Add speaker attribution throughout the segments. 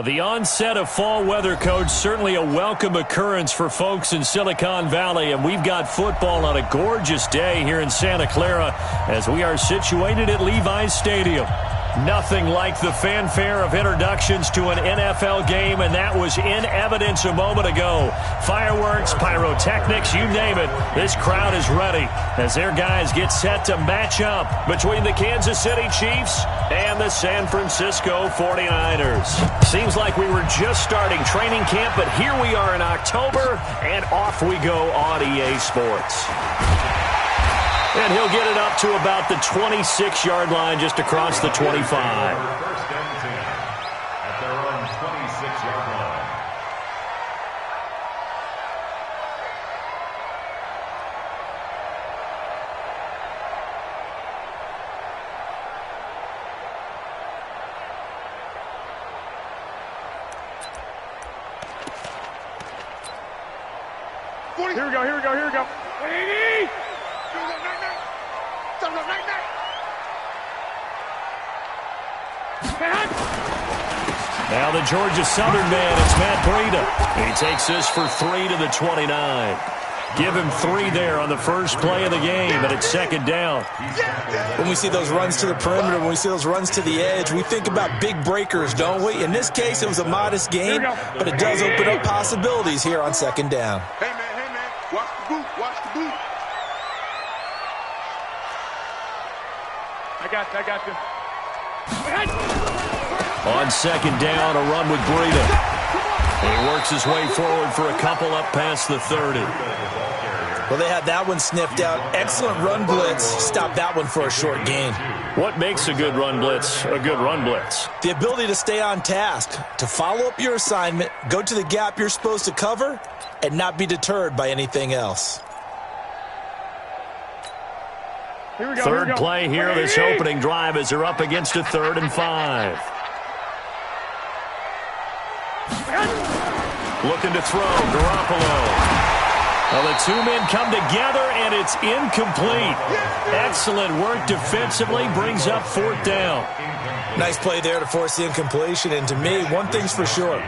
Speaker 1: The onset of fall weather, Coach, certainly a welcome occurrence for folks in Silicon Valley, and we've got football on a gorgeous day here in Santa Clara as we are situated at Levi's Stadium. Nothing like the fanfare of introductions to an NFL game, and that was in evidence a moment ago. Fireworks, pyrotechnics, you name it. This crowd is ready as their guys get set to match up between the Kansas City Chiefs and the San Francisco 49ers. Seems like we were just starting training camp, but here we are in October, and off we go on EA Sports. And he'll get it up to about the 26-yard line, just across the 25.
Speaker 2: First and 10 at their own 26-yard line.
Speaker 3: Here we go, here we go, here we go.
Speaker 1: Now the Georgia Southern man, it's Matt Breida. He takes this for 3 to the 29. Give him 3 there on the first play of the game, and it's second down.
Speaker 4: When we see those runs to the perimeter, when we see those runs to the edge, we think about big breakers, don't we? In this case, it was a modest gain, but it does open up possibilities here on second down.
Speaker 3: Hey, man, watch the boot, watch the boot. I got you.
Speaker 1: On second down, a run with Breida. He works his way forward for a couple up past the 30.
Speaker 4: Well, they had that one sniffed out. Excellent run blitz. Stop that one for a short gain.
Speaker 1: What makes a good run blitz a good run blitz?
Speaker 4: The ability to stay on task, to follow up your assignment, go to the gap you're supposed to cover, and not be deterred by anything else.
Speaker 1: Third play here, this opening drive as they're up against a 3rd and 5. Looking to throw, Garoppolo. Well, the two men come together, and it's incomplete. Excellent work defensively, brings up 4th down.
Speaker 4: Nice play there to force the incompletion, and to me, one thing's for sure.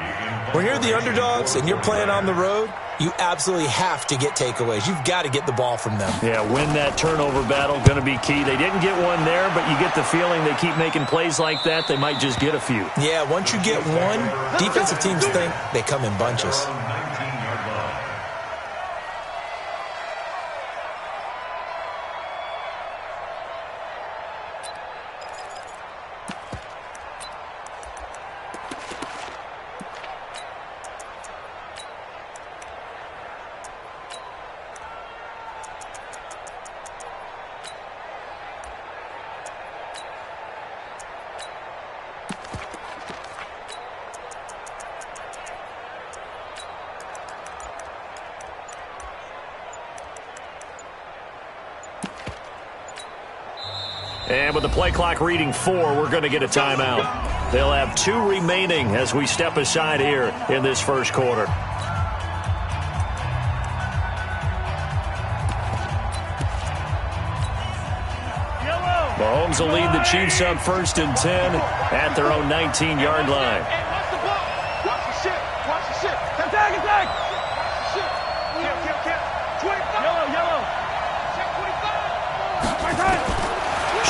Speaker 4: When you're the underdogs and you're playing on the road, you absolutely have to get takeaways. You've got to get the ball from them.
Speaker 1: Yeah, win that turnover battle, going to be key. They didn't get one there, but you get the feeling they keep making plays like that, they might just get a few.
Speaker 4: Yeah, once you get one, defensive teams think they come in bunches.
Speaker 1: And with the play clock reading 4, we're going to get a timeout. They'll have 2 remaining as we step aside here in this first quarter. Mahomes will lead the Chiefs up 1st and 10 at their own 19-yard line.
Speaker 3: Watch the shit, watch the shit. Attack. Yellow. Check 25.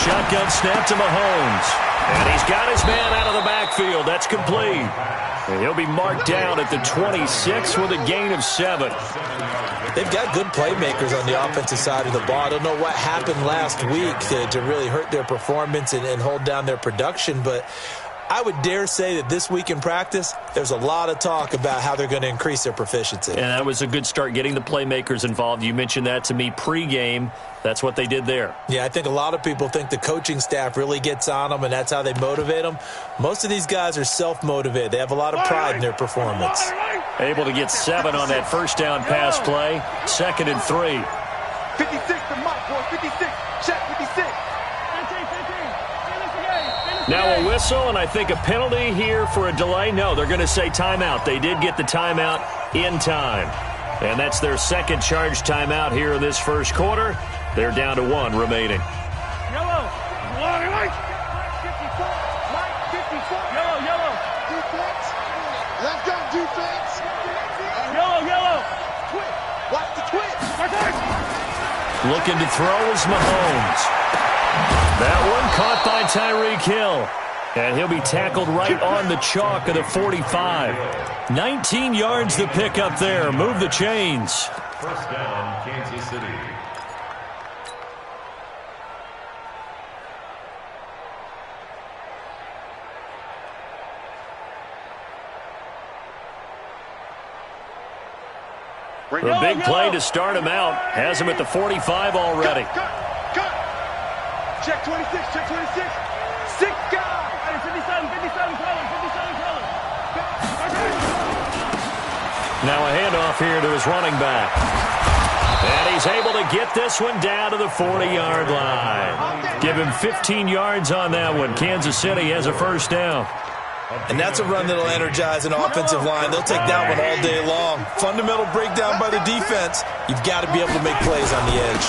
Speaker 1: Shotgun snap to Mahomes. And he's got his man out of the backfield. That's complete. And he'll be marked down at the 26 with a gain of 7.
Speaker 4: They've got good playmakers on the offensive side of the ball. I don't know what happened last week to really hurt their performance and hold down their production, but I would dare say that this week in practice, there's a lot of talk about how they're going to increase their proficiency.
Speaker 1: And that was a good start, getting the playmakers involved. You mentioned that to me pregame. That's what they did there.
Speaker 4: Yeah, I think a lot of people think the coaching staff really gets on them, and that's how they motivate them. Most of these guys are self-motivated. They have a lot of pride in their performance.
Speaker 1: Able to get 7 on that first down pass play. 2nd and 3.
Speaker 3: 56 to Mike, boy. 56. Check 56.
Speaker 1: Now a whistle, and I think a penalty here for a delay. No, they're going to say timeout. They did get the timeout in time. And that's their second charge timeout here in this first quarter. They're down to 1 remaining.
Speaker 3: Yellow. Mike 54. Yellow. Defense. defense. Yellow, yellow. Twitch. Watch the twitch.
Speaker 1: Looking to throw is Mahomes. That one caught by Tyreek Hill. And he'll be tackled right on the chalk of the 45. 19 yards to pick up there. Move the chains.
Speaker 2: First down, Kansas City.
Speaker 1: The big play to start him out. Has him at the 45 already.
Speaker 3: Cut. Check 26, check 26. 6 guys. 57 colors.
Speaker 1: Now a handoff here to his running back. And he's able to get this one down to the 40-yard line. Give him 15 yards on that one. Kansas City has a first down.
Speaker 4: And that's a run that'll energize an offensive line. They'll take that one all day long. Fundamental breakdown by the defense. You've got to be able to make plays on the edge.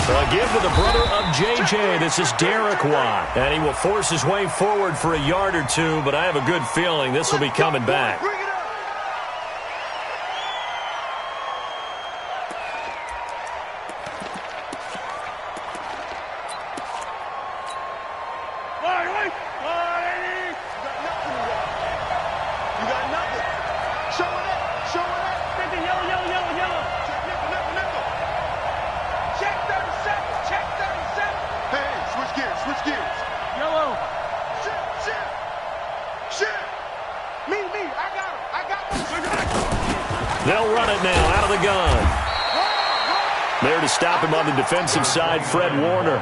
Speaker 1: Well, give to the brother of J.J. This is Derek Watt. And he will force his way forward for a yard or two, but I have a good feeling this will be coming back. They'll run it now out of the gun. There to stop him on the defensive side, Fred Warner.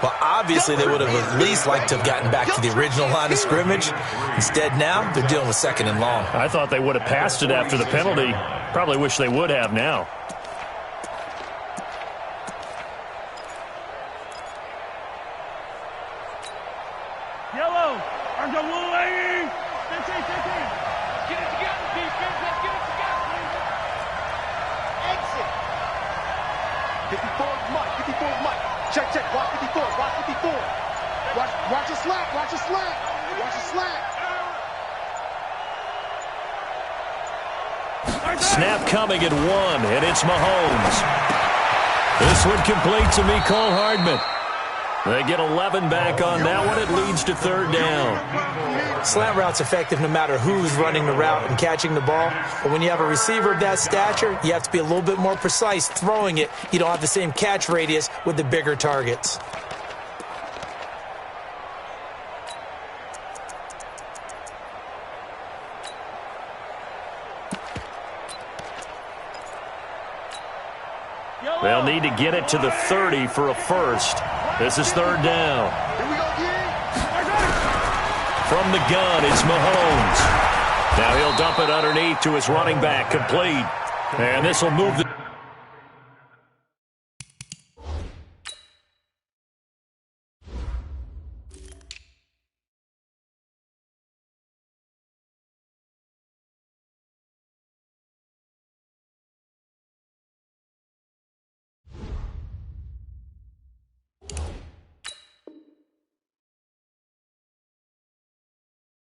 Speaker 4: Well, obviously they would have at least liked to have gotten back to the original line of scrimmage. Instead now, they're dealing with second and long.
Speaker 1: I thought they would have passed it after the penalty. Probably wish they would have now.
Speaker 3: Yellow. Arms are blue, lady. 15. Let's get it together, defense. Let's get it together. Exit. 54 is Mike. 54 is Mike. Check. Watch 54. Watch a slack. Watch a slack.
Speaker 1: Snap coming at 1, and it's Mahomes. This one complete to Mecole Hardman. They get 11 back on that one. It leads to third down.
Speaker 4: Slant route's effective no matter who's running the route and catching the ball. But when you have a receiver of that stature, you have to be a little bit more precise throwing it. You don't have the same catch radius with the bigger targets.
Speaker 1: They'll need to get it to the 30 for a first. This is third down. From the gun, it's Mahomes. Now he'll dump it underneath to his running back, complete. And this will move the...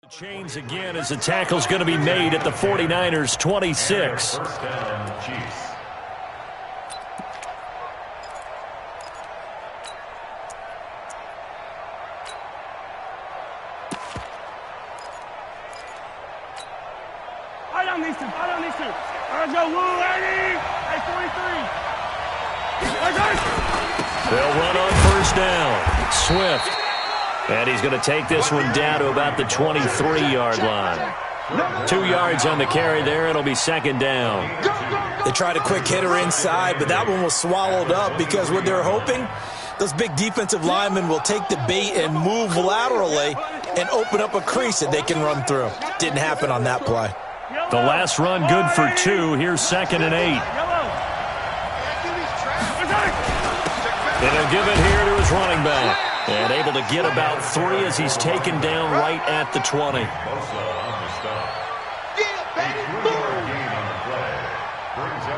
Speaker 1: chains again as the tackle's going to be made at the 49ers 26.
Speaker 2: First down, Chiefs.
Speaker 3: I don't need to. Let's go, Woo, Eddie. Hey, 43.
Speaker 1: They'll run on first down. Swift. And he's going to take this one down to about the 23-yard line. 2 yards on the carry there. It'll be second down.
Speaker 4: They tried a quick hitter inside, but that one was swallowed up because what they're hoping, those big defensive linemen will take the bait and move laterally and open up a crease that they can run through. Didn't happen on that play.
Speaker 1: The last run good for 2. Here's 2nd and 8. And he'll give it here to his running back. And able to get about 3 as he's taken down right at the 20.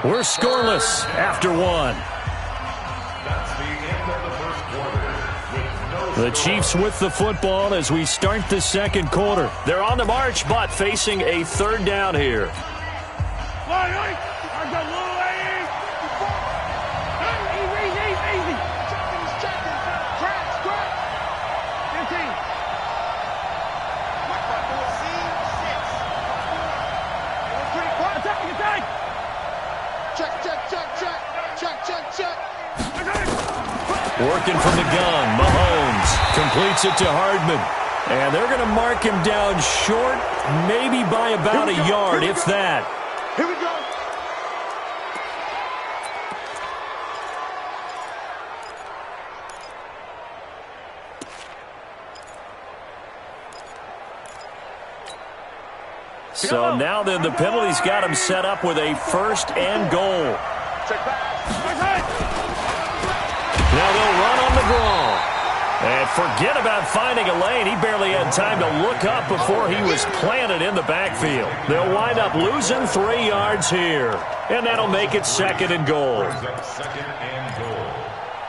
Speaker 1: We're scoreless after 1. The Chiefs with the football as we start the second quarter. They're on the march, but facing a third down here. Working from the gun, Mahomes completes it to Hardman. And they're going to mark him down short, maybe by about a yard, if that.
Speaker 3: Here we go.
Speaker 1: So now then the penalty's got him set up with a first and goal. Now they'll run on the draw. And forget about finding a lane. He barely had time to look up before he was planted in the backfield. They'll wind up losing 3 yards here. And that'll make it second and goal.
Speaker 2: Second and goal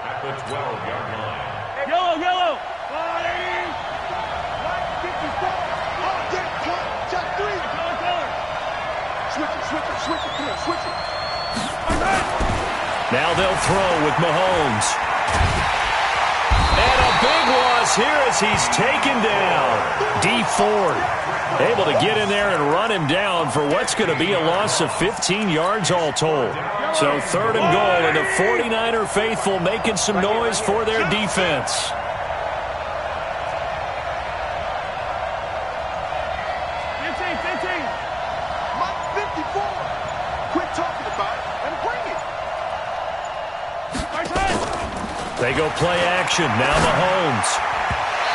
Speaker 2: at the 12-yard line.
Speaker 3: Yellow, yellow. Switch it.
Speaker 1: Now they'll throw with Mahomes. And a big loss here as he's taken down. Dee Ford able to get in there and run him down for what's going to be a loss of 15 yards all told. So third and goal, and the 49er faithful making some noise for their defense. They go play action. Now Mahomes.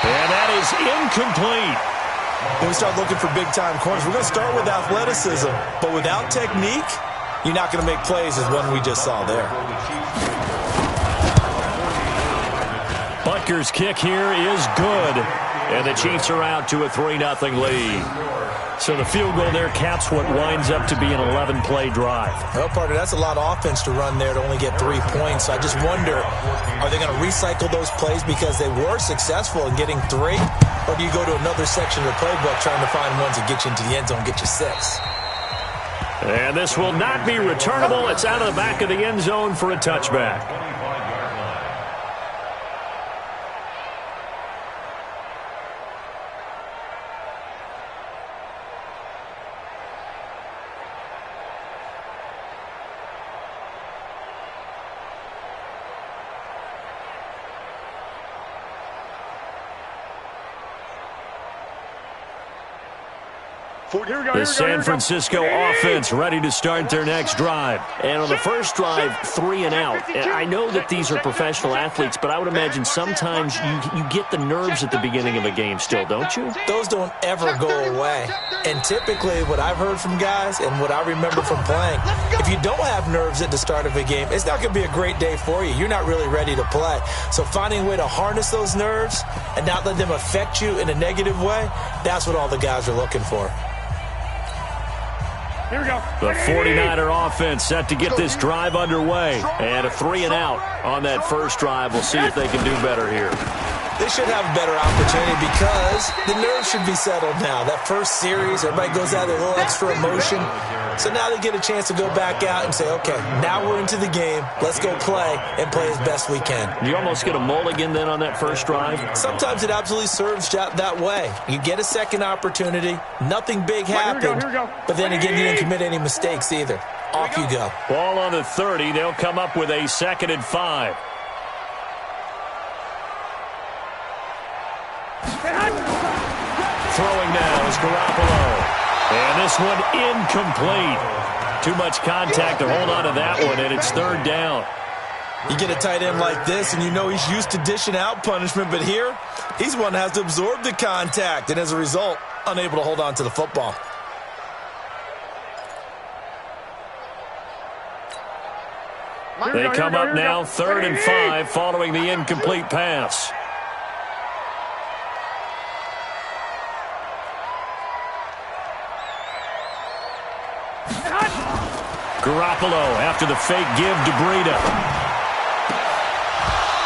Speaker 1: And that is incomplete.
Speaker 4: When we start looking for big-time corners, we're going to start with athleticism. But without technique, you're not going to make plays as one we just saw there.
Speaker 1: Butker's kick here is good. And the Chiefs are out to a 3-0 lead. So the field goal there caps what winds up to be an 11-play drive.
Speaker 4: Well, partner, that's a lot of offense to run there to only get 3 points. So I just wonder, are they going to recycle those plays because they were successful in getting 3? Or do you go to another section of the playbook trying to find ones that get you into the end zone and get you 6?
Speaker 1: And this will not be returnable. It's out of the back of the end zone for a touchback. The San Francisco offense ready to start their next drive.
Speaker 5: And on the first drive, 3 and out. And I know that these are professional athletes, but I would imagine sometimes you get the nerves at the beginning of a game still, don't you?
Speaker 4: Those don't ever go away. And typically what I've heard from guys and what I remember from playing, if you don't have nerves at the start of a game, it's not going to be a great day for you. You're not really ready to play. So finding a way to harness those nerves and not let them affect you in a negative way, that's what all the guys are looking for.
Speaker 3: Here we go.
Speaker 1: The 49er offense set to get this drive underway. And a 3 and out on that first drive. We'll see if they can do better here.
Speaker 4: They should have a better opportunity because the nerves should be settled now. That first series, everybody goes out with a little extra emotion. So now they get a chance to go back out and say, okay, now we're into the game. Let's go play and play as best we can.
Speaker 5: You almost get a mulligan then on that first drive?
Speaker 4: Sometimes it absolutely serves that way. You get a second opportunity. Nothing big happened.
Speaker 3: Here we go.
Speaker 4: But then again, you didn't commit any mistakes either. Off you go.
Speaker 1: Ball on the 30. They'll come up with a 2nd and 5. Throwing now is Garoppolo. And this one incomplete. Too much contact to hold on to that one, and it's 3rd down.
Speaker 4: You get a tight end like this, and you know he's used to dishing out punishment, but here, he's one that has to absorb the contact, and as a result, unable to hold on to the football.
Speaker 1: They come up now 3rd and 5 following the incomplete pass. Garoppolo after the fake give to Breida.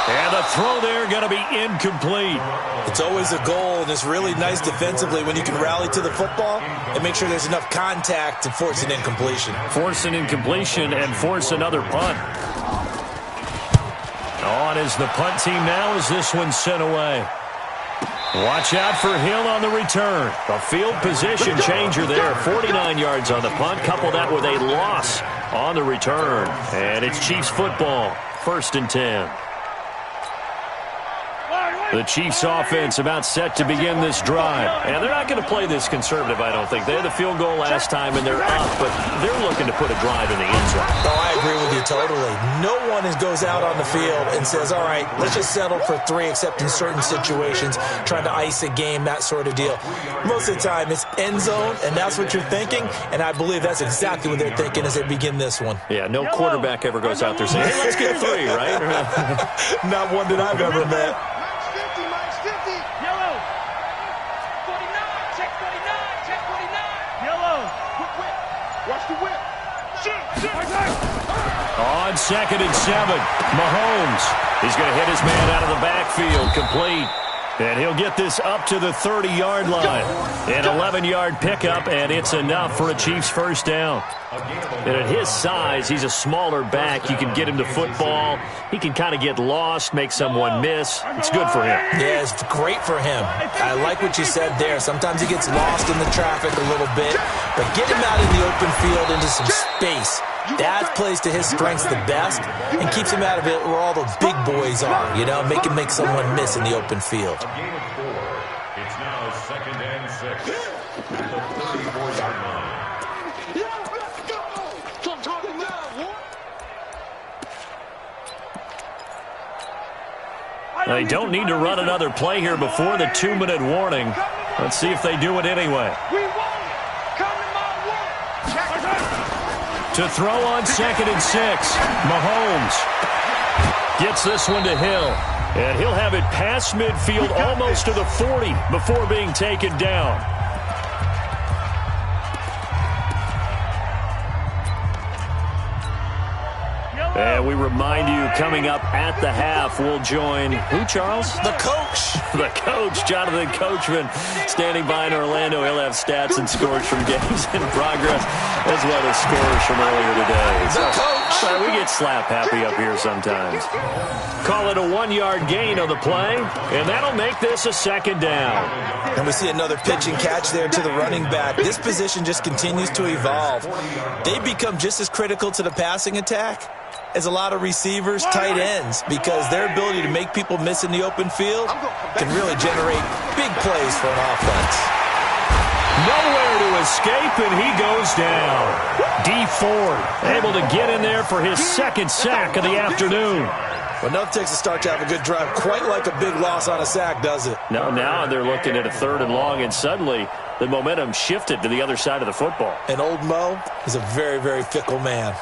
Speaker 1: And the throw there going to be incomplete.
Speaker 4: It's always a goal, and it's really nice defensively when you can rally to the football and make sure there's enough contact to force an incompletion.
Speaker 1: Force an incompletion and force another punt. On is the punt team now as this one's sent away. Watch out for Hill on the return. A field position changer there. 49 yards on the punt. Couple that with a loss on the return. And it's Chiefs football. 1st and 10. The Chiefs offense about set to begin this drive. And they're not going to play this conservative, I don't think. They had the field goal last time, and they're up, but they're looking to put a drive in the end zone.
Speaker 4: Oh, I agree with you totally. No one goes out on the field and says, all right, let's just settle for 3, except in certain situations, trying to ice a game, that sort of deal. Most of the time, it's end zone, and that's what you're thinking, and I believe that's exactly what they're thinking as they begin this one.
Speaker 1: Yeah, no quarterback ever goes out there saying, hey, let's get 3, right?
Speaker 4: Not one that I've ever met. On 2nd and 7, Mahomes. He's going to hit his man out of the backfield, complete. And he'll get this up to the 30-yard line. An 11-yard pickup, and it's enough for a Chiefs first down. And at his size, he's a smaller back. You can get him to football. He can kind of get lost, make someone miss. It's good for him. Yeah, it's great for him. I like what you said there. Sometimes he gets lost in the traffic a little bit, but get him out in the open field into some space. That plays to his strengths the best and keeps him out of it where all the big boys are, you know, make him make someone miss in the open field.
Speaker 2: A gain of 4. It's now 2nd and 6 at the 34-yard line.
Speaker 1: They don't need to run another play here before the 2-minute warning. Let's see if they do it anyway. To throw on 2nd and 6, Mahomes gets this one to Hill. And he'll have it past midfield almost to the 40 before being taken down. And we remind you, coming up at the half, we'll join who, Charles?
Speaker 4: The coach.
Speaker 1: The coach, Jonathan Coachman, standing by in Orlando. He'll have stats and scores from games in progress, as well as scores from earlier today.
Speaker 4: The coach.
Speaker 1: We get slap happy up here sometimes. Call it a 1-yard gain on the play, and that'll make this a 2nd down.
Speaker 4: And we see another pitch and catch there to the running back. This position just continues to evolve. They become just as critical to the passing attack as a lot of receivers, tight ends, because their ability to make people miss in the open field can really generate big plays for an offense.
Speaker 1: Nowhere to escape, and he goes down. Dee Ford able to get in there for his 2nd sack of the afternoon.
Speaker 4: Well, nothing takes a start to have a good drive quite like a big loss on a sack, does it?
Speaker 1: No, now they're looking at a 3rd and long, and suddenly the momentum shifted to the other side of the football.
Speaker 4: And old Mo is a very, very fickle man.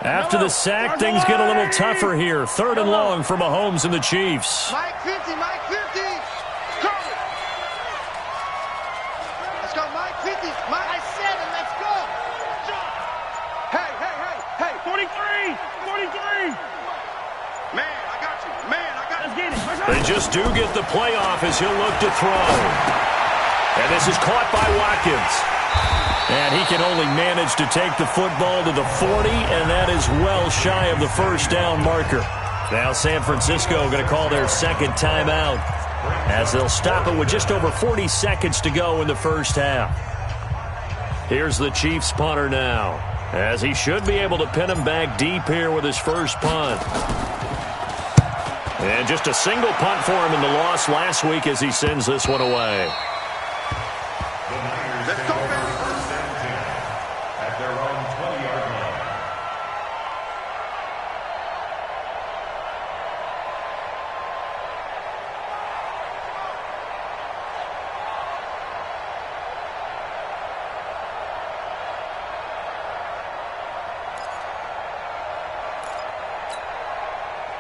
Speaker 1: After the sack, things get a little tougher here. 3rd and long for Mahomes and the Chiefs.
Speaker 3: Mike 50, Mike 50. Cover. Let's go, Mike 50. Mike 7, let's go. Hey. 43. Man, I got you. Let's get it.
Speaker 1: They just do get the playoff as he'll look to throw. And this is caught by Watkins. And he can only manage to take the football to the 40, and that is well shy of the first down marker. Now San Francisco going to call their 2nd timeout as they'll stop it with just over 40 seconds to go in the first half. Here's the Chiefs punter now, as he should be able to pin him back deep here with his first punt. And just a single punt for him in the loss last week as he sends this one away.
Speaker 2: Let's go, baby. At their own 20-yard line.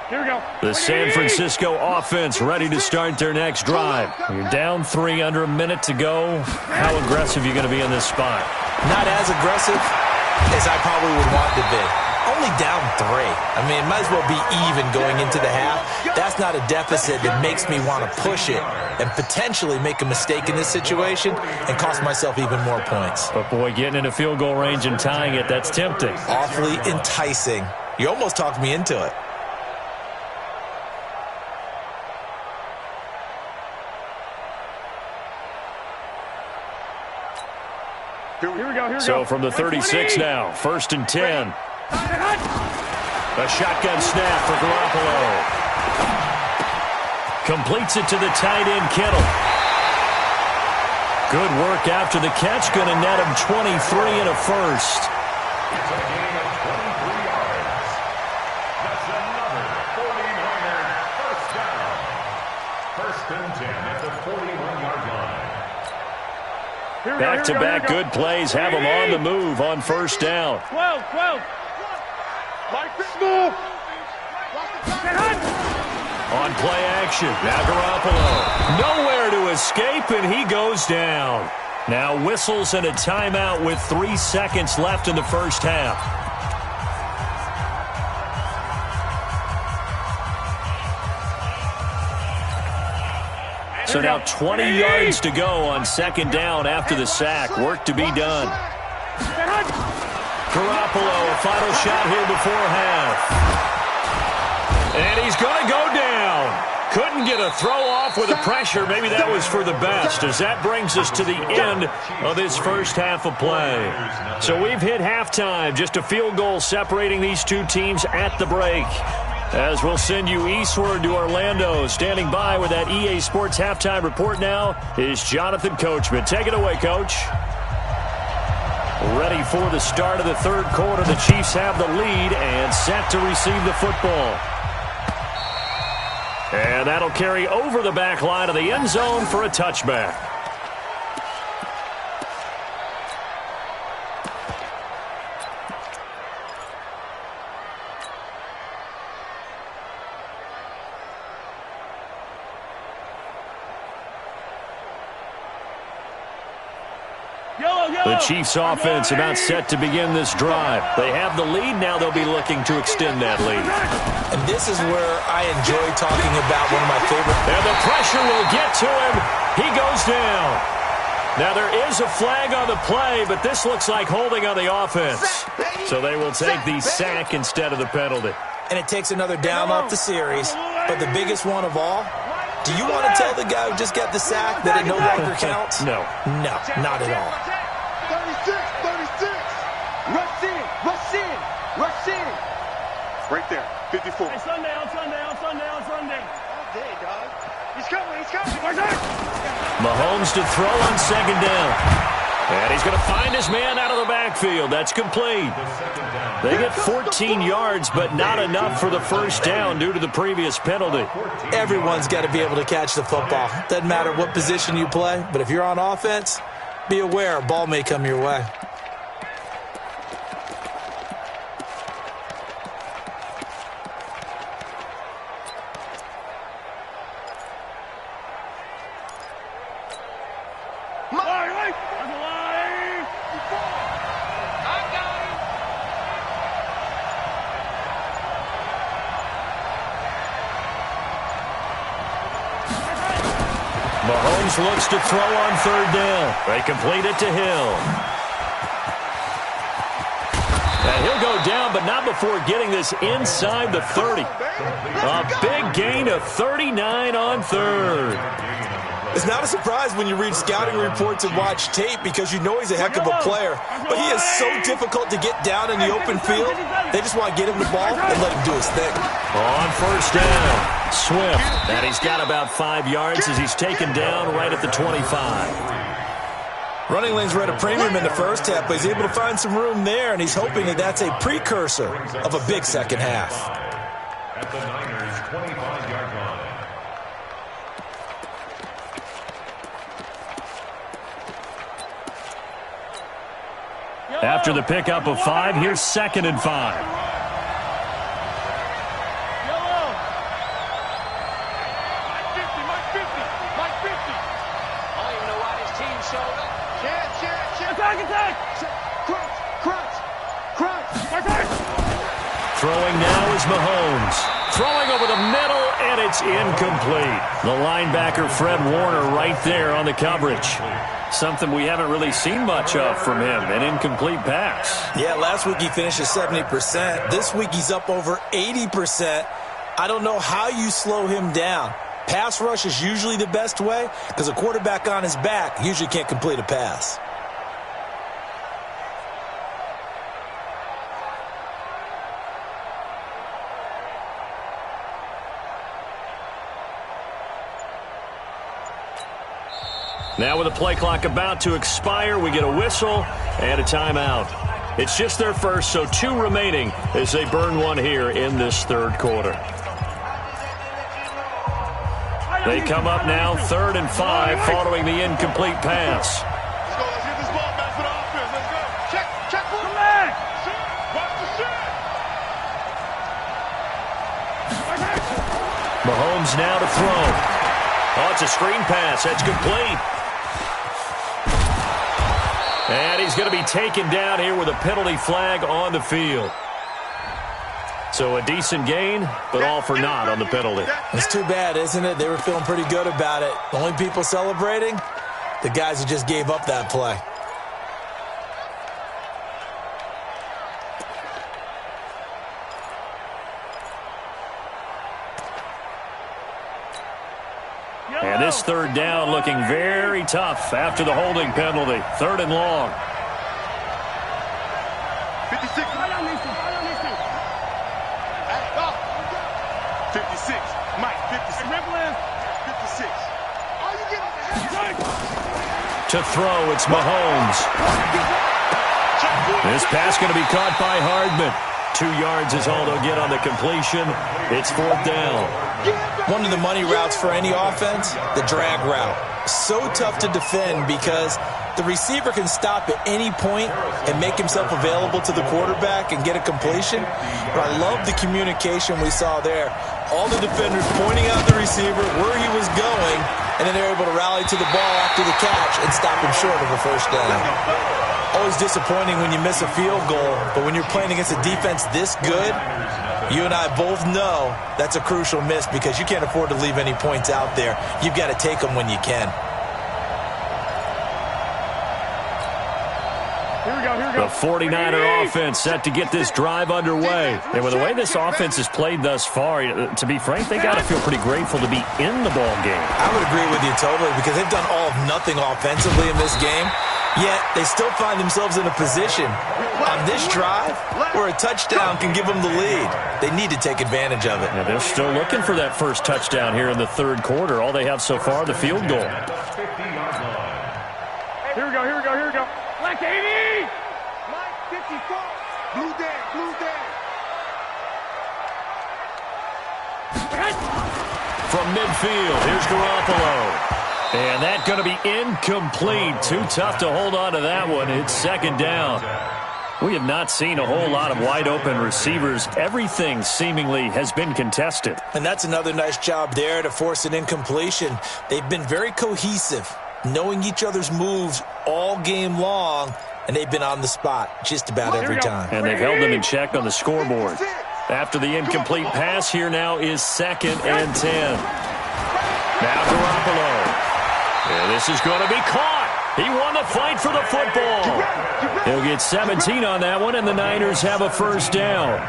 Speaker 3: Here we go.
Speaker 1: The San Francisco offense ready to start their next drive. You're down 3, under a minute to go. How aggressive are you going to be in this spot?
Speaker 4: Not as aggressive as I probably would want to be. only down 3. I mean, it might as well be even going into the half. That's not a deficit that makes me want to push it and potentially make a mistake in this situation and cost myself even more points.
Speaker 1: But, boy, getting in a field goal range and tying it, that's tempting.
Speaker 4: Awfully enticing. You almost talked me into it.
Speaker 3: Here we go.
Speaker 1: So from the 36 now, 1st and 10. A shotgun snap for Garoppolo. Completes it to the tight end, Kittle. Good work after the catch. Going to net him 23 and a first.
Speaker 2: It's a gain of 23 yards. That's another 49er first down. 1st and 10 at the 41-yard line.
Speaker 1: Back-to-back good plays have them on the move on 1st down.
Speaker 3: 12. Move.
Speaker 1: On play action, now Garoppolo. Nowhere to escape, and he goes down. Now whistles and a timeout with 3 seconds left in the first half. So now 20 yards to go on 2nd down after the sack. Work to be done. Garoppolo, a final shot here before half. And he's going to go down. Couldn't get a throw off with the pressure. Maybe that was for the best, as that brings us to the end of this first half of play. So we've hit halftime. Just a field goal separating these two teams at the break. As we'll send you eastward to Orlando. Standing by with that EA Sports halftime report now is Jonathan Coachman. Take it away, Coach. Ready for the start of the 3rd quarter. The Chiefs have the lead and set to receive the football. And that'll carry over the back line of the end zone for a touchback. The Chiefs offense about set to begin this drive. They have the lead. Now they'll be looking to extend that lead.
Speaker 4: And this is where I enjoy talking about one of my favorite.
Speaker 1: And the pressure will get to him. He goes down. Now there is a flag on the play, but this looks like holding on the offense. So they will take the sack instead of the penalty.
Speaker 4: And it takes another down off the series. But the biggest one of all, do you want to tell the guy who just got the sack that it no longer counts?
Speaker 1: No.
Speaker 4: No, not at all.
Speaker 3: 36. Rush in. Right there, 54. Hey, Sunday. All day, dog. He's coming.
Speaker 1: Mahomes to throw on 2nd down. And he's going to find his man out of the backfield. That's complete. They get 14 yards, but not enough for the first down due to the previous penalty.
Speaker 4: Everyone's got to be able to catch the football. Doesn't matter what position you play, but if you're on offense, be aware a ball may come your way.
Speaker 1: Mahomes looks to throw on 3rd down. They complete it to Hill. And he'll go down, but not before getting this inside the 30. A big gain of 39 on 3rd.
Speaker 4: It's not a surprise when you read scouting reports and watch tape because you know he's a heck of a player. But he is so difficult to get down in the open field. They just want to get him the ball and let him do his thing.
Speaker 1: On 1st down, Swift. And he's got about 5 yards as he's taken down right at the 25.
Speaker 4: Running lanes were at a premium in the first half, but he's able to find some room there, and he's hoping that that's a precursor of a big second half.
Speaker 2: At the Niners' 25-yard line.
Speaker 1: After the pickup of 5, here's 2nd and 5.
Speaker 3: Attack! Crunch!
Speaker 1: Throwing now is Mahomes. Throwing over the middle, and it's incomplete. The linebacker, Fred Warner, right there on the coverage. Something we haven't really seen much of from him, an incomplete pass.
Speaker 4: Yeah, last week he finished at 70%. This week he's up over 80%. I don't know how you slow him down. Pass rush is usually the best way because a quarterback on his back usually can't complete a pass.
Speaker 1: Now with the play clock about to expire, we get a whistle and a timeout. It's just their first, so 2 remaining as they burn one here in this third quarter. They come up now 3rd and 5 following the incomplete pass.
Speaker 3: Let's go. Let's get this ball back for the offense. Let's go. Check. Come back. Watch the shot.
Speaker 1: Mahomes now to throw. Oh, it's a screen pass. That's complete. And he's going to be taken down here with a penalty flag on the field. So a decent gain, but all for naught on the penalty.
Speaker 4: It's too bad, isn't it? They were feeling pretty good about it. The only people celebrating, the guys who just gave up that play.
Speaker 1: And this 3rd down looking very tough after the holding penalty. 3rd and long.
Speaker 3: 56. 56. Mike, 56. 56.
Speaker 1: To throw, it's Mahomes. This pass going to be caught by Hardman. 2 yards is all they'll get on the completion. It's 4th down.
Speaker 4: One of the money routes for any offense, the drag route. So tough to defend because the receiver can stop at any point and make himself available to the quarterback and get a completion. But I love the communication we saw there. All the defenders pointing out the receiver, where he was going, and then they're able to rally to the ball after the catch and stop him short of a first down. Always disappointing when you miss a field goal, but when you're playing against a defense this good, you and I both know that's a crucial miss because you can't afford to leave any points out there. You've got to take them when you can.
Speaker 1: The 49er offense set to get this drive underway. And with the way this offense has played thus far, to be frank, they got to feel pretty grateful to be in the ball game.
Speaker 4: I would agree with you totally because they've done all of nothing offensively in this game. Yet they still find themselves in a position on this drive where a touchdown can give them the lead. They need to take advantage of it.
Speaker 1: And they're still looking for that first touchdown here in the 3rd quarter. All they have so far, the field goal.
Speaker 3: Here we go. Black 80. Mike 54. Blue day.
Speaker 1: From midfield, here's Garoppolo. And that's going to be incomplete. Too tough to hold on to that one. It's 2nd down. We have not seen a whole lot of wide-open receivers. Everything seemingly has been contested.
Speaker 4: And that's another nice job there to force an incompletion. They've been very cohesive, knowing each other's moves all game long, and they've been on the spot just about every time.
Speaker 1: And they've held them in check on the scoreboard. After the incomplete pass, here now is 2nd and 10. Now Garoppolo. And this is going to be caught. He won the fight for the football. He'll get 17 on that one, and the Niners have a first down.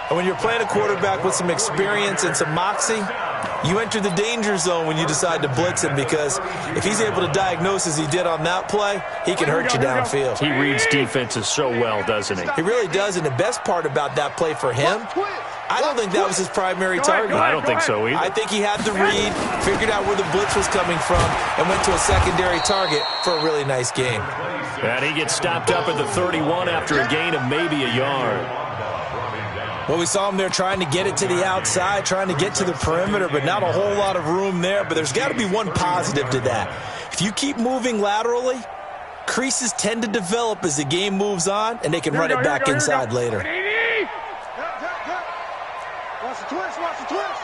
Speaker 4: And when you're playing a quarterback with some experience and some moxie, you enter the danger zone when you decide to blitz him because if he's able to diagnose as he did on that play, he can hurt you downfield.
Speaker 1: He reads defenses so well, doesn't he?
Speaker 4: He really does, and the best part about that play for him, I don't think that was his primary target.
Speaker 1: I don't think so either.
Speaker 4: I think he had the read, figured out where the blitz was coming from, and went to a secondary target for a really nice game.
Speaker 1: And he gets stopped up at the 31 after a gain of maybe a yard.
Speaker 4: Well, we saw him there trying to get it to the outside, trying to get to the perimeter, but not a whole lot of room there. But there's got to be one positive to that. If you keep moving laterally, creases tend to develop as the game moves on, and they can run it back inside later.
Speaker 3: Watch the twist.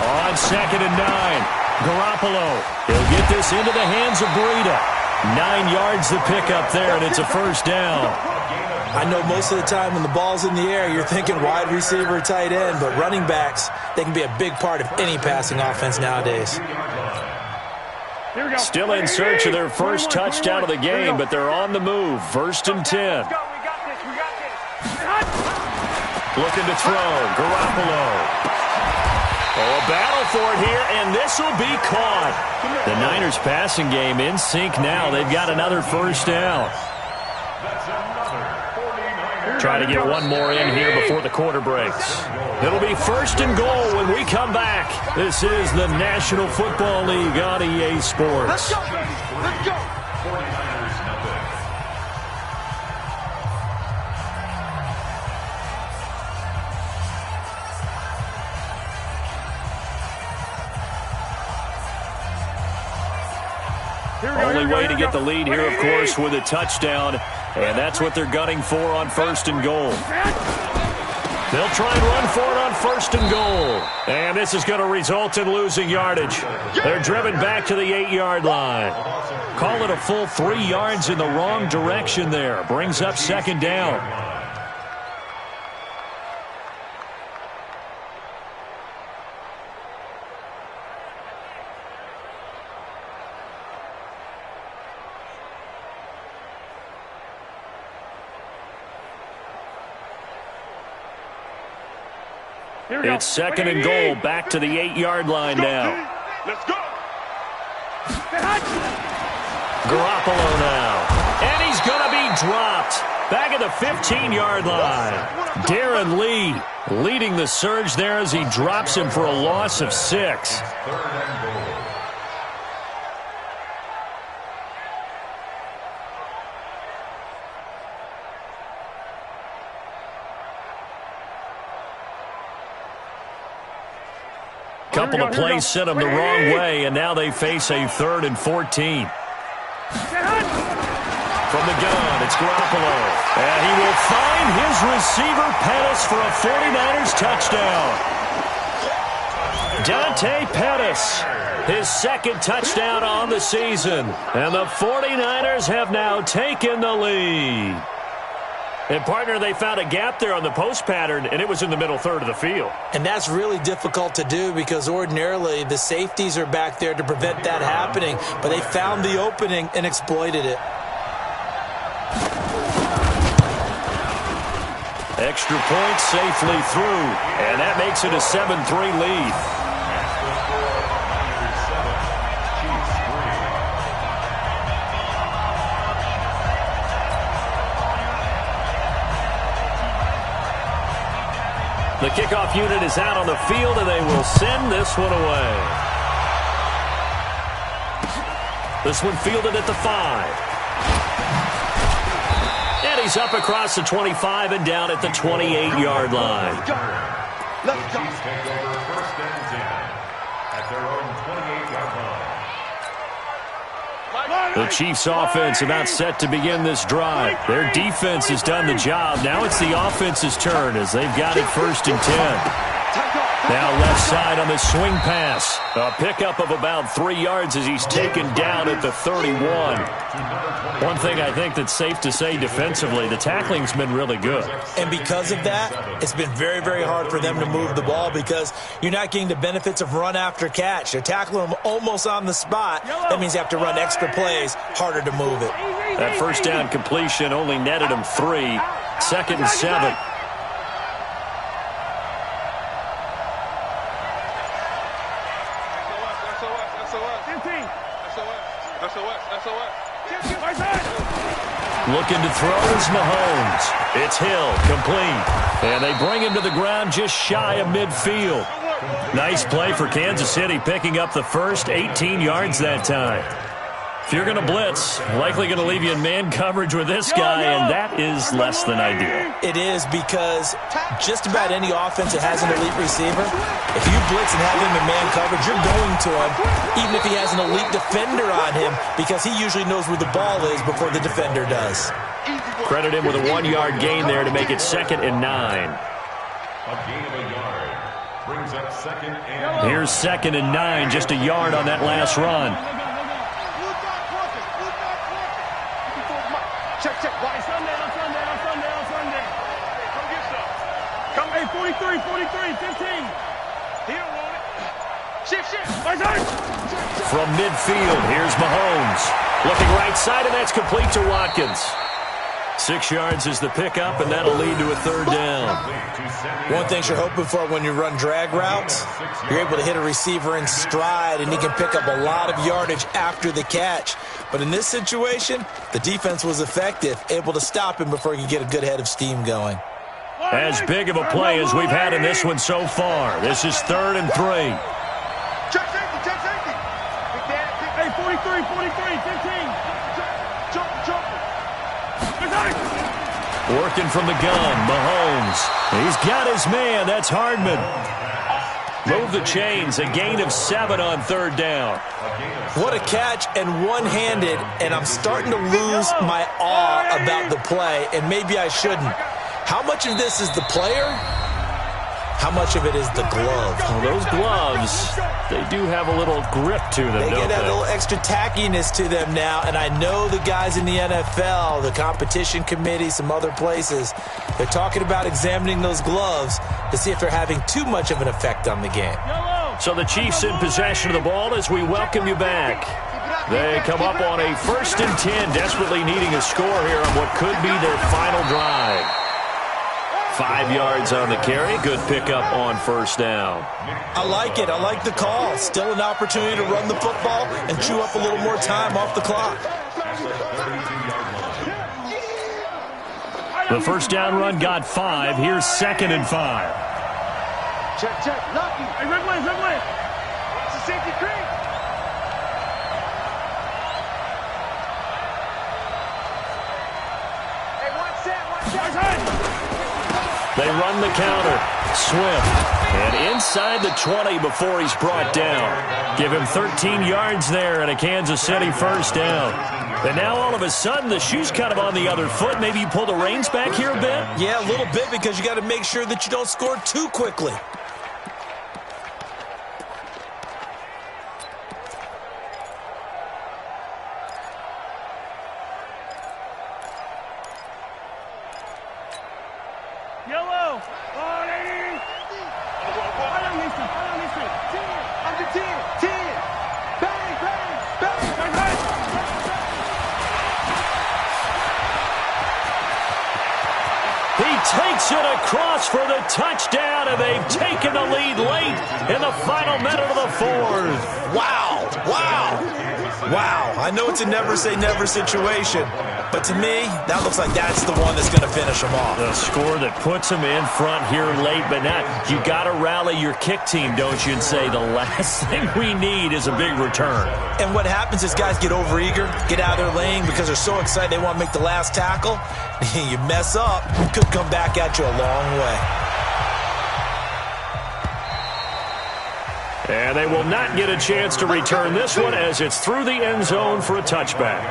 Speaker 1: On 2nd and 9, Garoppolo. He'll get this into the hands of Breida. 9 yards to pick up there, and it's a first down.
Speaker 4: I know most of the time when the ball's in the air, you're thinking wide receiver, tight end, but running backs, they can be a big part of any passing offense nowadays.
Speaker 1: Still in search of their first touchdown of the game, but they're on the move. 1st and 10. Looking to throw. Garoppolo. Oh, a battle for it here, and this will be caught. The Niners passing game in sync now. They've got another first down. Try to get one more in here before the quarter breaks. It'll be 1st and goal when we come back. This is the National Football League on EA Sports.
Speaker 3: Let's go. Let's go.
Speaker 1: Only way to get the lead here, of course, with a touchdown, and that's what they're gunning for on 1st and goal. They'll try and run for it on 1st and goal, and this is going to result in losing yardage. They're driven back to the 8-yard line. Call it a full 3 yards in the wrong direction there. Brings up 2nd down. It's 2nd and goal, back to the 8-yard line now.
Speaker 3: Let's go.
Speaker 1: Garoppolo now. And he's going to be dropped. Back at the 15-yard line. Darren Lee leading the surge there as he drops him for a loss of 6. Couple of plays sent them the wrong way, and now they face a 3rd and 14. From the gun, it's Garoppolo. And he will find his receiver, Pettis, for a 49ers touchdown. Dante Pettis, his 2nd touchdown on the season. And the 49ers have now taken the lead. And, partner, they found a gap there on the post pattern, and it was in the middle 3rd of the field.
Speaker 4: And that's really difficult to do because ordinarily the safeties are back there to prevent that happening, but they found the opening and exploited it.
Speaker 1: Extra point safely through, and that makes it a 7-3 lead. The kickoff unit is out on the field, and they will send this one away. This one fielded at the 5. And he's up across the 25 and down at the 28-yard line.
Speaker 2: Let's go. Chiefs take over 1st and 10 at their own 28-yard line.
Speaker 1: The Chiefs offense about set to begin this drive. Their defense has done the job. Now it's the offense's turn as they've got it 1st and 10. Now left side on the swing pass. A pickup of about 3 yards as he's taken down at the 31. One thing I think that's safe to say defensively, the tackling's been really good.
Speaker 4: And because of that, it's been very, very hard for them to move the ball because you're not getting the benefits of run after catch. They're tackling them almost on the spot. That means you have to run extra plays, harder to move it.
Speaker 1: That 1st down completion only netted him 3. 2nd and 7. Looking to throw is Mahomes. It's Hill, complete. And they bring him to the ground just shy of midfield. Nice play for Kansas City, picking up the first 18 yards that time. If you're going to blitz, likely going to leave you in man coverage with this guy, and that is less than ideal.
Speaker 4: It is because just about any offense that has an elite receiver, if you blitz and have him in man coverage, you're going to him, even if he has an elite defender on him, because he usually knows where the ball is before the defender does.
Speaker 1: Credit him with a 1-yard gain there to make it 2nd and 9.
Speaker 2: A gain of a yard brings up 2nd and 9.
Speaker 1: Here's 2nd and 9, just a yard on that last run.
Speaker 3: Check. Why Sunday? On Sunday. Come get some. Come. Hey, 43, 15. He don't want it. Shift.
Speaker 1: From midfield, here's Mahomes. Looking right side, and that's complete to Watkins. 6 yards is the pickup, and that'll lead to a third down.
Speaker 4: One thing you're hoping for when you run drag routes, you're able to hit a receiver in stride, and he can pick up a lot of yardage after the catch. But in this situation, the defense was effective, able to stop him before he could get a good head of steam going.
Speaker 1: As big of a play as we've had in this one so far. This is 3rd and 3.
Speaker 3: Check safety. Hey, 43, 15. Jump.
Speaker 1: Working from the gun, Mahomes. He's got his man. That's Hardman. Move the chains. A gain of 7 on 3rd down.
Speaker 4: What a catch, and one-handed, and I'm starting to lose my awe about the play, and maybe I shouldn't. How much of this is the player? How much of it is the glove?
Speaker 1: Well, those gloves, they do have a little grip to them,
Speaker 4: They
Speaker 1: don't
Speaker 4: get that
Speaker 1: they?
Speaker 4: little extra tackiness to them now, and I know the guys in the NFL, the competition committee, some other places, they're talking about examining those gloves to see if they're having too much of an effect on the game.
Speaker 1: So the Chiefs in possession of the ball as we welcome you back. They come up on a 1st and 10, desperately needing a score here on what could be their final drive. 5 yards on the carry. Good pickup on 1st down.
Speaker 4: I like it. I like the call. Still an opportunity to run the football and chew up a little more time off the clock.
Speaker 1: The 1st down run got 5. Here's 2nd and 5.
Speaker 3: Check. Lucky. Hey, red way. It's a safety creek. Hey, one set.
Speaker 1: They run the counter. Swift. And inside the 20 before he's brought down. Give him 13 yards there and a Kansas City 1st down. And now all of a sudden the shoe's kind of on the other foot. Maybe you pull the reins back here a bit?
Speaker 4: Yeah, a little bit, because you got to make sure that you don't score too quickly.
Speaker 3: Yellow. 180. I don't need to. 10. Under 10. Bang.
Speaker 1: He takes it across for the touchdown, and they've taken the lead late in the final minute of the 4th.
Speaker 4: Wow. I know it's a never-say-never situation, but to me, that looks like that's the one that's going to finish them off.
Speaker 1: The score that puts them in front here late, but not. You got to rally your kick team, don't you, and say the last thing we need is a big return.
Speaker 4: And what happens is guys get overeager, get out of their lane because they're so excited they want to make the last tackle. You mess up, it could come back at you a long way.
Speaker 1: And they will not get a chance to return this one as it's through the end zone for a touchback.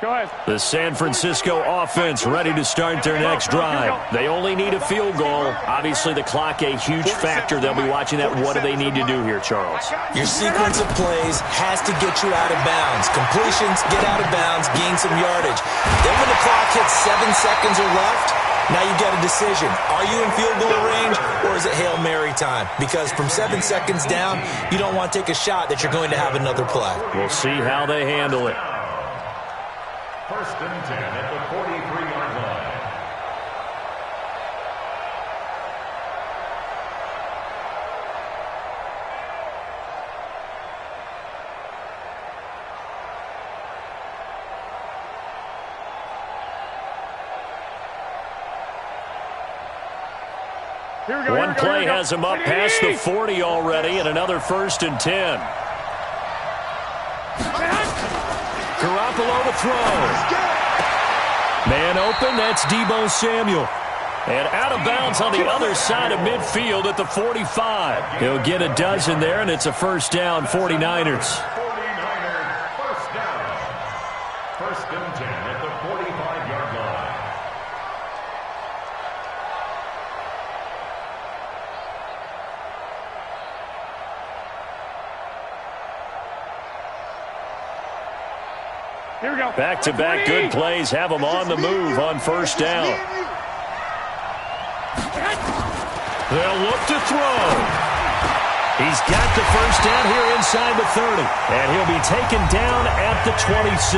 Speaker 3: Go ahead.
Speaker 1: The San Francisco offense ready to start their next drive. They only need a field goal. Obviously, the clock a huge factor. They'll be watching that. What do they need to do here, Charles?
Speaker 4: Your sequence of plays has to get you out of bounds. Completions, get out of bounds, gain some yardage. Then when the clock hits 7 seconds or left, now you got a decision. Are you in field goal range, or is it Hail Mary time? Because from 7 seconds down, you don't want to take a shot that you're going to have another play.
Speaker 1: We'll see how they handle it.
Speaker 2: 1st and 10 at the 43-yard line.
Speaker 3: Here we go.
Speaker 1: One play has him up past the 40 already, and another 1st and 10. Garoppolo to throw. Man open, that's Deebo Samuel. And out of bounds on the other side of midfield at the 45. He'll get a dozen there, and it's a 1st down, 49ers.
Speaker 2: 49ers 1st down. 1st and 10 at the 45-yard line.
Speaker 3: Here we go.
Speaker 1: Back-to-back good plays have them on the move on first down. They'll look to throw. He's got the first down here inside the 30. And he'll be taken down at the 26.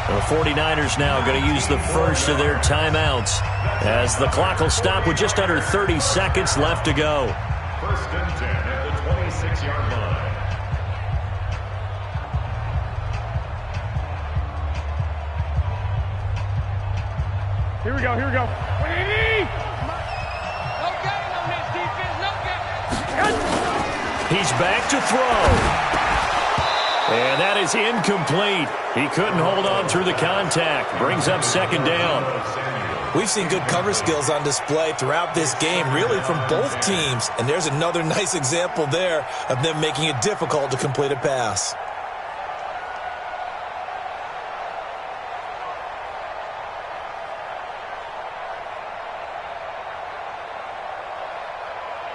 Speaker 1: The 49ers now going to use the first of their timeouts as the clock will stop with just under 30 seconds left to go.
Speaker 2: First and 10 at the 26-yard line.
Speaker 3: Here we go. Here we go.
Speaker 1: He's back to throw. And that is incomplete. He couldn't hold on through the contact. Brings up second down.
Speaker 4: We've seen good cover skills on display throughout this game, really from both teams. And there's another nice example there of them making it difficult to complete a pass.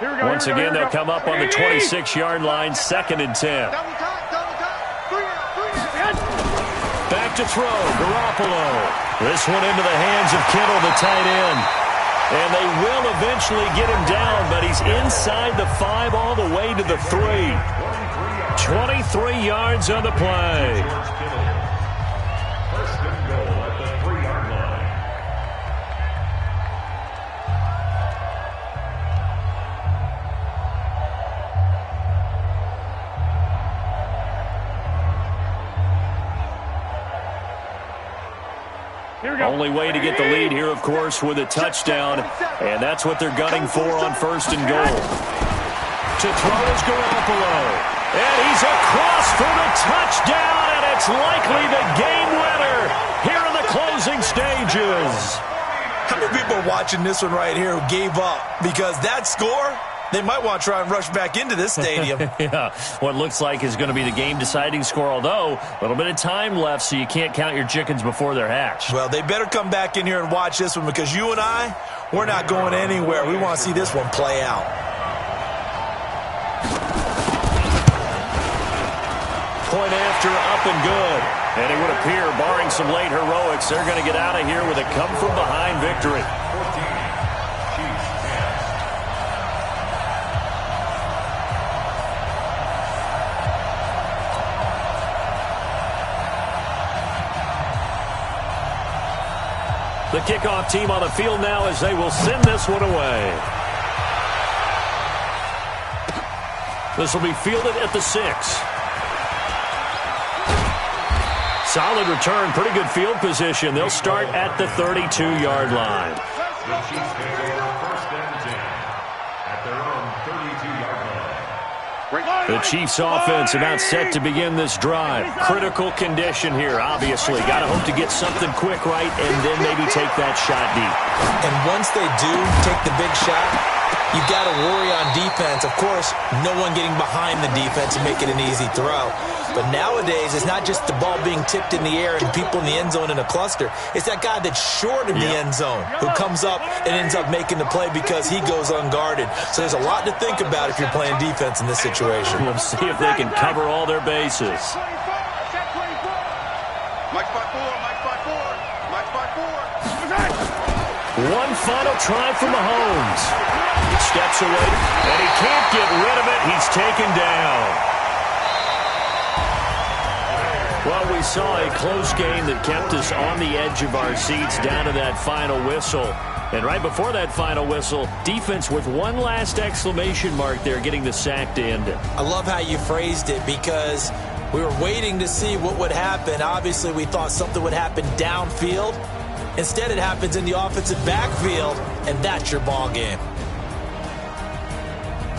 Speaker 1: Once again, they'll come up on the 26-yard line, second and 10. Back to throw, Garoppolo. This one into the hands of Kittle, the tight end. And they will eventually get him down, but he's inside the 5 all the way to the 3. 23 yards on the play.
Speaker 2: First and goal at the 3-yard line.
Speaker 1: Only way to get the lead here, of course, with a touchdown. And that's what they're gunning for on first and goal. To throw is Garoppolo. And he's across for the touchdown, and it's likely the game winner here in the closing stages.
Speaker 4: How many people are watching this one right here who gave up? Because that score, they might want to try and rush back into this stadium.
Speaker 1: Yeah, what looks like is going to be the game-deciding score, although a little bit of time left, so you can't count your chickens before they're hatched.
Speaker 4: Well, they better come back in here and watch this one, because you and I, we're not going anywhere. We want to see this one play out.
Speaker 1: Point after, up and good. And it would appear, barring some late heroics, they're going to get out of here with a come-from-behind victory.
Speaker 2: 14. Chiefs 10.
Speaker 1: The kickoff team on the field now as they will send this one away. This will be fielded at the 6. Solid return, pretty good field position. They'll start at the 32-yard line.
Speaker 2: The Chiefs take over first and 10 at their own 32-yard line.
Speaker 1: The Chiefs offense about set to begin this drive. Critical condition here, obviously. Got to hope to get something quick right and then maybe take that shot deep.
Speaker 4: And once they do take the big shot, you've got to worry on defense. Of course, no one getting behind the defense and make it an easy throw. But nowadays, it's not just the ball being tipped in the air and people in the end zone in a cluster. It's that guy that's short of the end zone who comes up and ends up making the play because he goes unguarded. So there's a lot to think about if you're playing defense in this situation.
Speaker 1: We'll see if they can cover all their bases. One final try from Mahomes. He steps away, and he can't get rid of it. He's taken down. Well, we saw a close game that kept us on the edge of our seats down to that final whistle. And right before that final whistle, defense with one last exclamation mark there, getting the sack to end it.
Speaker 4: I love how you phrased it, because we were waiting to see what would happen. Obviously, we thought something would happen downfield. Instead, it happens in the offensive backfield, and that's your ball game.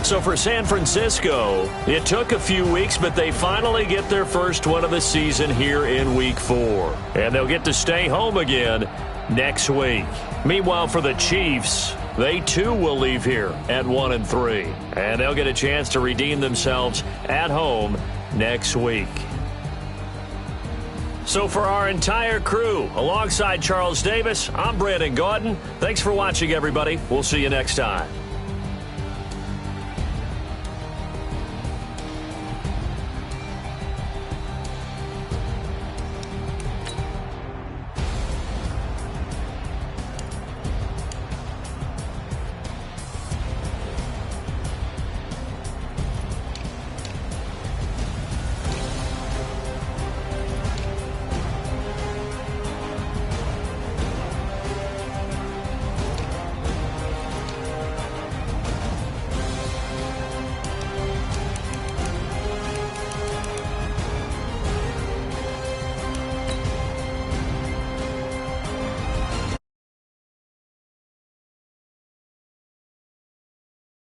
Speaker 1: So for San Francisco, it took a few weeks, but they finally get their first one of the season here in Week 4. And they'll get to stay home again next week. Meanwhile, for the Chiefs, they too will leave here at 1-3. And they'll get a chance to redeem themselves at home next week. So for our entire crew, alongside Charles Davis, I'm Brandon Gaudin. Thanks for watching, everybody. We'll see you next time.